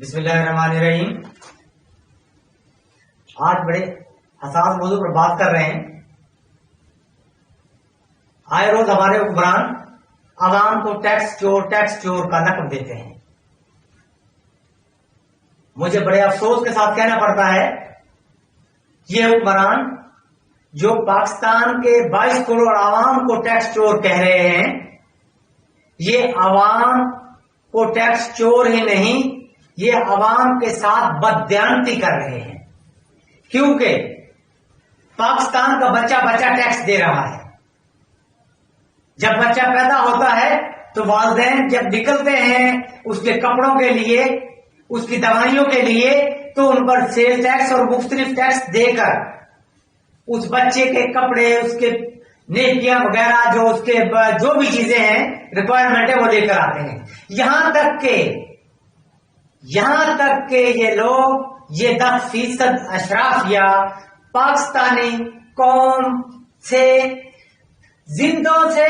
بسم اللہ الرحمن الرحیم۔ آج بڑے حساس موضوع پر بات کر رہے ہیں۔ آئے روز ہمارے حکمران عوام کو ٹیکس چور کا لقب دیتے ہیں۔ مجھے بڑے افسوس کے ساتھ کہنا پڑتا ہے یہ حکمران جو پاکستان کے 22 کروڑ عوام کو ٹیکس چور کہہ رہے ہیں، یہ عوام کو ٹیکس چور ہی نہیں، یہ عوام کے ساتھ بددیانتی کر رہے ہیں، کیونکہ پاکستان کا بچہ ٹیکس دے رہا ہے۔ جب بچہ پیدا ہوتا ہے تو والدین جب نکلتے ہیں اس کے کپڑوں کے لیے، اس کی دوائیوں کے لیے، تو ان پر سیل ٹیکس اور مختلف ٹیکس دے کر اس بچے کے کپڑے، اس کے نیپیاں وغیرہ، جو بھی چیزیں ہیں ریکوائرمنٹ ہے وہ لے کر آتے ہیں۔ یہاں تک کہ یہ لوگ یہ 10% اشرافیہ پاکستانی قوم سے، زندوں سے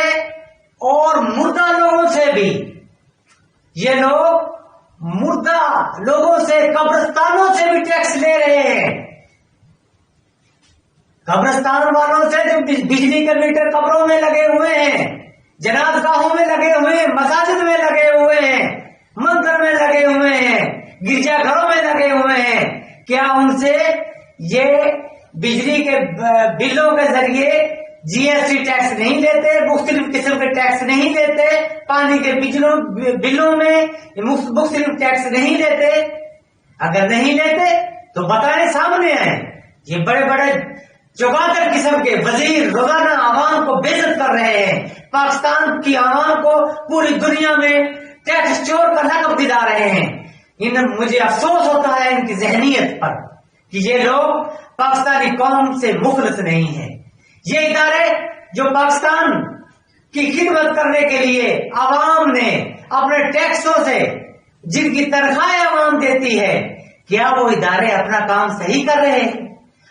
اور مردہ لوگوں سے بھی، یہ لوگ مردہ لوگوں سے، قبرستانوں سے بھی ٹیکس لے رہے ہیں۔ قبرستان والوں سے جو بجلی کے میٹر قبروں میں لگے ہوئے ہیں، جناز گاہوں میں لگے ہوئے ہیں، مساجد میں لگے ہوئے ہیں، مندر میں لگے ہوئے ہیں، گرجا گھروں میں لگے ہوئے ہیں، کیا ان سے یہ بجلی کے بلوں کے ذریعے GST ٹیکس نہیں لیتے، مختلف قسم کے ٹیکس نہیں لیتے، پانی کے بلوں میں مختلف ٹیکس نہیں لیتے؟ اگر نہیں لیتے تو بتائیں، سامنے آئیں۔ یہ بڑے بڑے چوگاتر قسم کے وزیر روزانہ عوام کو بے عزت کر رہے ہیں، پاکستان کی عوام کو پوری دنیا میں ٹیکس چور کا لقب دلا رہے ہیں۔ مجھے افسوس ہوتا ہے ان کی ذہنیت پر کہ یہ لوگ پاکستانی قوم سے مخلص نہیں ہیں۔ یہ ادارے جو پاکستان کی خدمت کرنے کے لیے عوام نے اپنے ٹیکسوں سے، جن کی تنخواہیں عوام دیتی ہے، کیا وہ ادارے اپنا کام صحیح کر رہے ہیں؟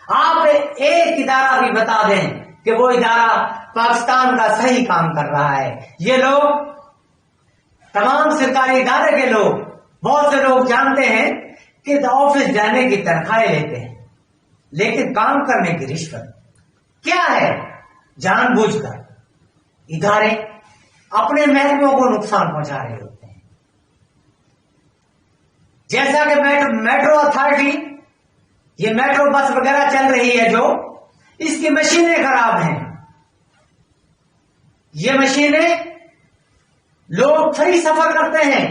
آپ ایک ادارہ بھی بتا دیں کہ وہ ادارہ پاکستان کا صحیح کام کر رہا ہے۔ یہ لوگ، تمام سرکاری ادارے کے لوگ، بہت سے لوگ جانتے ہیں کہ آفس جانے کی تنخواہیں لیتے ہیں، لیکن کام کرنے کی رشوت کیا ہے؟ جان بوجھ کر ادارے اپنے محکموں کو نقصان پہنچا رہے ہوتے ہیں۔ جیسا کہ میٹرو اتھارٹی، یہ میٹرو بس وغیرہ چل رہی ہے، جو اس کی مشینیں خراب ہیں۔ یہ مشینیں، لوگ فری سفر کرتے ہیں،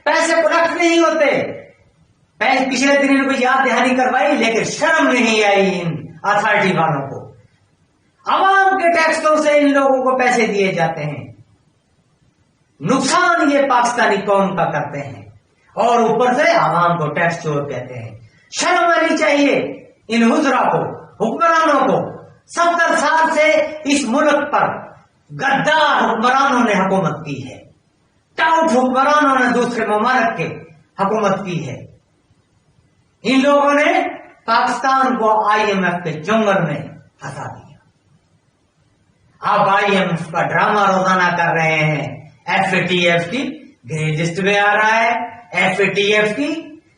پیسے کلیکٹ نہیں ہوتے۔ پچھلے دن ان کو یاد دہانی کروائی، لیکن شرم نہیں آئی ان اتھارٹی والوں کو۔ عوام کے ٹیکسوں سے ان لوگوں کو پیسے دیے جاتے ہیں، نقصان یہ پاکستانی قوم کا کرتے ہیں، اور اوپر سے عوام کو ٹیکس چور کہتے ہیں۔ شرم آنی چاہیے ان وزراء کو، حکمرانوں کو۔ 70 سال سے اس ملک پر غدار حکمرانوں نے حکومت کی ہے، ٹاؤٹ حکمرانوں نے دوسرے ممالک کے حکومت کی ہے۔ ان لوگوں نے پاکستان کو IMF کے جنگل میں پھنسا دیا۔ اب IMF کا ڈرامہ روزانہ کر رہے ہیں۔ FATF کی گرین لسٹ میں آ رہا ہے، FATF کی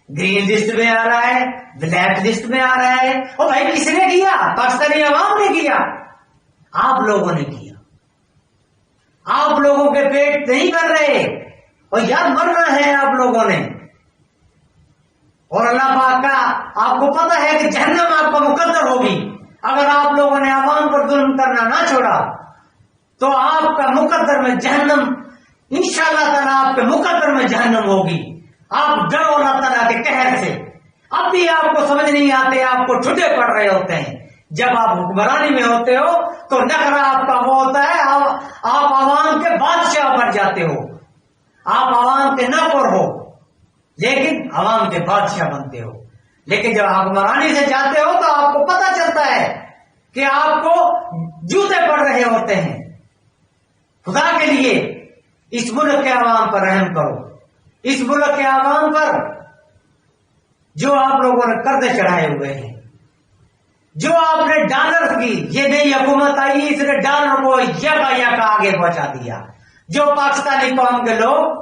گرین لسٹ میں آ رہا ہے، بلیک لسٹ میں آ رہا ہے۔ اور بھائی کس نے کیا؟ پاکستانی عوام نے کیا، آپ لوگوں نے کیا۔ آپ لوگوں کے پیٹ نہیں بھر رہے، اور یاد مرنا ہے آپ لوگوں نے۔ اور اللہ پاک کا آپ کو پتا ہے کہ جہنم آپ کا مقدر ہوگی۔ اگر آپ لوگوں نے عوام پر ظلم کرنا نہ چھوڑا تو آپ کا مقدر میں جہنم، انشاءاللہ تعالیٰ آپ کے مقدر میں جہنم ہوگی۔ آپ ڈرو اللہ تعالیٰ کے قہر سے۔ اب بھی آپ کو سمجھ نہیں آتے، آپ کو ٹھڈے پڑ رہے ہوتے ہیں۔ جب آپ حکمرانی میں ہوتے ہو تو نخرہ آپ کا وہ ہوتا ہے، آپ عوام کے بادشاہ بن جاتے ہو، آپ عوام کے نوکر ہو، لیکن عوام کے بادشاہ بنتے ہو۔ لیکن جب حکمرانی سے جاتے ہو تو آپ کو پتہ چلتا ہے کہ آپ کو جوتے پڑ رہے ہوتے ہیں۔ خدا کے لیے اس ملک کے عوام پر رحم کرو، اس ملک کے عوام پر جو آپ لوگوں نے قرضے چڑھائے ہوئے ہیں، جو آپ نے ڈالر کی، یہ نئی حکومت آئی اس نے ڈالر کو یکا آگے پہنچا دیا۔ جو پاکستانی قوم کے لوگ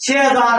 6,000